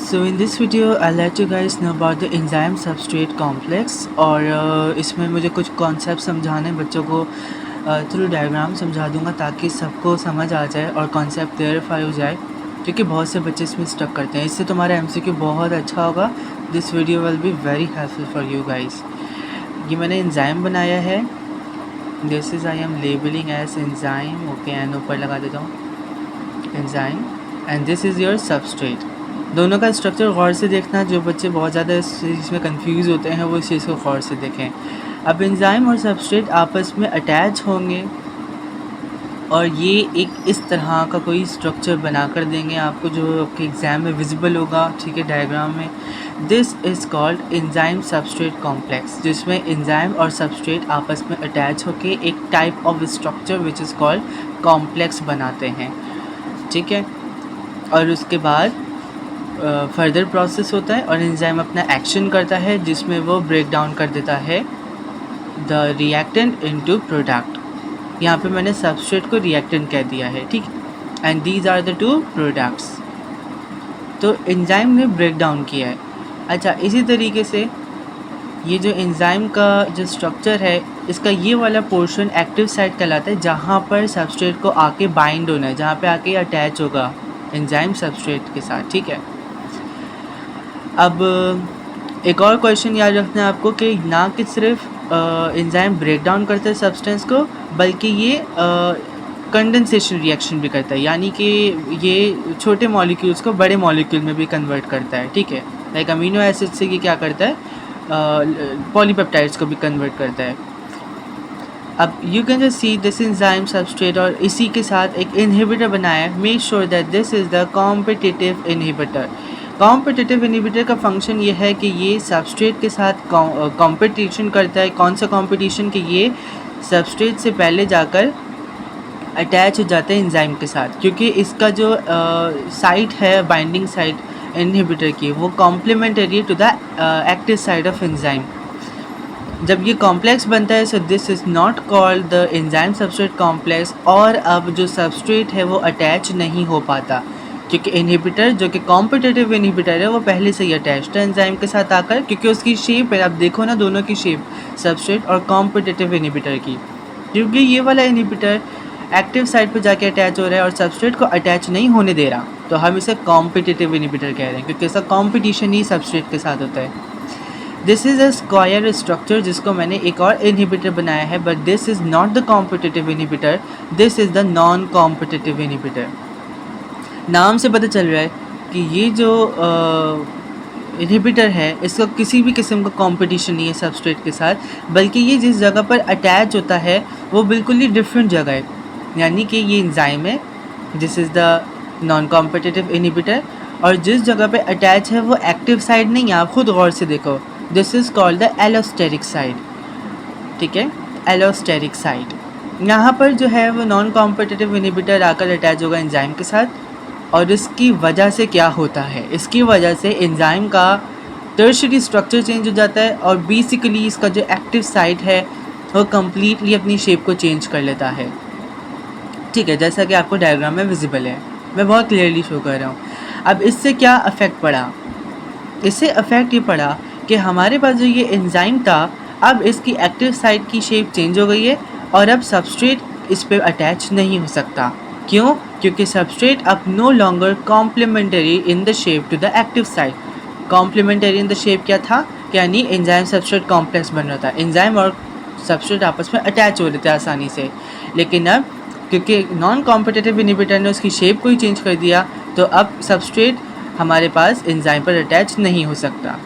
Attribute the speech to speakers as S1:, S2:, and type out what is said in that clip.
S1: So in this video I'll let you guys know about the enzyme substrate complex और इसमें मुझे कुछ concept समझाने बच्चों को थ्रू डायग्राम समझा दूंगा ताकि सबको समझ आ जाए और कॉन्सेप्ट क्लियरिफाई हो जाए, क्योंकि बहुत से बच्चे इसमें स्टक करते हैं। इससे तुम्हारा एमसीक्यू बहुत अच्छा होगा। This video will be very helpful for you guys. ये मैंने एंजाइम बनाया है। This is I am labelling as enzyme. Okay, एन ऊपर लगा देता हूँ, enzyme, and this is your substrate. दोनों का स्ट्रक्चर गौर से देखना। जो बच्चे बहुत ज़्यादा इस चीज़ में कंफ्यूज होते हैं वो इस चीज़ को गौर से देखें। अब एंजाइम और सबस्ट्रेट आपस में अटैच होंगे और ये एक इस तरह का कोई स्ट्रक्चर बना कर देंगे आपको, जो आपके एग्ज़ाम में विजिबल होगा, ठीक है, डायग्राम में। This is called enzyme substrate complex, जिसमें एंजाइम और सबस्ट्रेट आपस में अटैच होके एक type of structure which is called complex बनाते हैं, ठीक है। और उसके बाद फर्दर प्रोसेस होता है और एंजाइम अपना एक्शन करता है जिसमें वो ब्रेक डाउन कर देता है द रिएक्टेंट इनटू प्रोडक्ट। यहाँ पे मैंने सबस्ट्रेट को रिएक्टेंट कह दिया है, ठीक, and these are the two products. तो एंजाइम ने ब्रेक डाउन किया है। अच्छा, इसी तरीके से ये जो एंजाइम का जो स्ट्रक्चर है, इसका ये वाला पोर्शन एक्टिव साइट कहलाता है, जहाँ पर सबस्ट्रेट को आके बाइंड होना है, जहाँ पे आके अटैच होगा एंजाइम सबस्ट्रेट के साथ, ठीक है। अब एक और क्वेश्चन याद रखना है आपको कि ना कि सिर्फ एंजाइम ब्रेक डाउन करता है सब्सटेंस को, बल्कि ये कंडेंसेशन रिएक्शन भी करता है, यानी कि ये छोटे मॉलिक्यूल्स को बड़े मॉलिक्यूल में भी कन्वर्ट करता है, ठीक है। लाइक अमीनो एसिड से ये क्या करता है, पॉलीपेप्टाइड्स को भी कन्वर्ट करता है। अब you can just see this enzyme substrate, और इसी के साथ एक इनहिबिटर बनाया है। Make sure that this is the competitive inhibitor. Competitive inhibitor का फंक्शन ये है कि ये सबस्ट्रेट के साथ कंपटीशन करता है। कौन सा कंपटीशन, कि ये सबस्ट्रेट से पहले जाकर अटैच हो जाता है एंजाइम के साथ, क्योंकि इसका जो साइट है, बाइंडिंग साइट इनहिबिटर की, वो complementary to the active site of enzyme. जब ये कॉम्प्लेक्स बनता है, so this is not called the enzyme substrate complex. और अब जो सबस्ट्रेट है वो अटैच नहीं हो पाता, क्योंकि इनहिबिटर जो कि कॉम्पिटिटिव इनहिबिटर है वो पहले से ही अटैच्ड है एंजाइम के साथ आकर, क्योंकि उसकी शेप है, आप देखो ना दोनों की शेप, सबस्ट्रेट और कॉम्पिटिटिव इनहिबिटर की। क्योंकि ये वाला इनहिबिटर एक्टिव साइट पर जाके अटैच हो रहा है और सबस्ट्रेट को अटैच नहीं होने दे रहा, तो हम इसे कॉम्पिटिटिव इनहिबिटर कह रहे हैं, क्योंकि इसका कॉम्पिटिशन ही सबस्ट्रेट के साथ होता है। This is a square structure जिसको मैंने एक और इनहिबिटर बनाया है, but this is not the competitive inhibitor, this is the non competitive inhibitor. नाम से पता चल रहा है कि ये जो इनहिबिटर है, इसका किसी भी किस्म का कंपटीशन नहीं है सबस्ट्रेट के साथ, बल्कि ये जिस जगह पर अटैच होता है वो बिल्कुल ही डिफरेंट जगह है। यानी कि ये एंजाइम है, this is the non competitive inhibitor, और जिस जगह पे अटैच है वो एक्टिव साइड नहीं है। आप खुद गौर से देखो, this is called the allosteric side, ठीक है, एलोस्टेरिक साइड। यहाँ पर जो है वो नॉन कॉम्पिटिटिव इनहिबिटर आकर अटैच होगा एंजाइम के साथ। और इसकी वजह से क्या होता है, इसकी वजह से एंजाइम का टर्शियरी स्ट्रक्चर चेंज हो जाता है और बेसिकली इसका जो एक्टिव साइट है वो कम्प्लीटली अपनी शेप को चेंज कर लेता है, ठीक है, जैसा कि आपको डायग्राम में विजिबल है। मैं बहुत क्लियरली शो कर रहा हूँ। अब इससे क्या अफेक्ट पड़ा, इससे अफेक्ट ये पड़ा कि हमारे पास जो ये एंजाइम था, अब इसकी एक्टिव साइट की शेप चेंज हो गई है और अब सबस्ट्रेट इस पर अटैच नहीं हो सकता। क्यों? क्योंकि सबस्ट्रेट अब no longer complementary in the shape to the active site. Complementary in the shape क्या था, यानी एंजाइम सबस्ट्रेट कॉम्प्लेक्स बन रहा था, एंजाइम और सबस्ट्रेट आपस में अटैच हो रहे थे आसानी से। लेकिन अब क्योंकि नॉन कॉम्पिटिटिव इनहिबिटर ने उसकी शेप को ही चेंज कर दिया, तो अब सबस्ट्रेट हमारे पास एंजाइम पर अटैच नहीं हो सकता।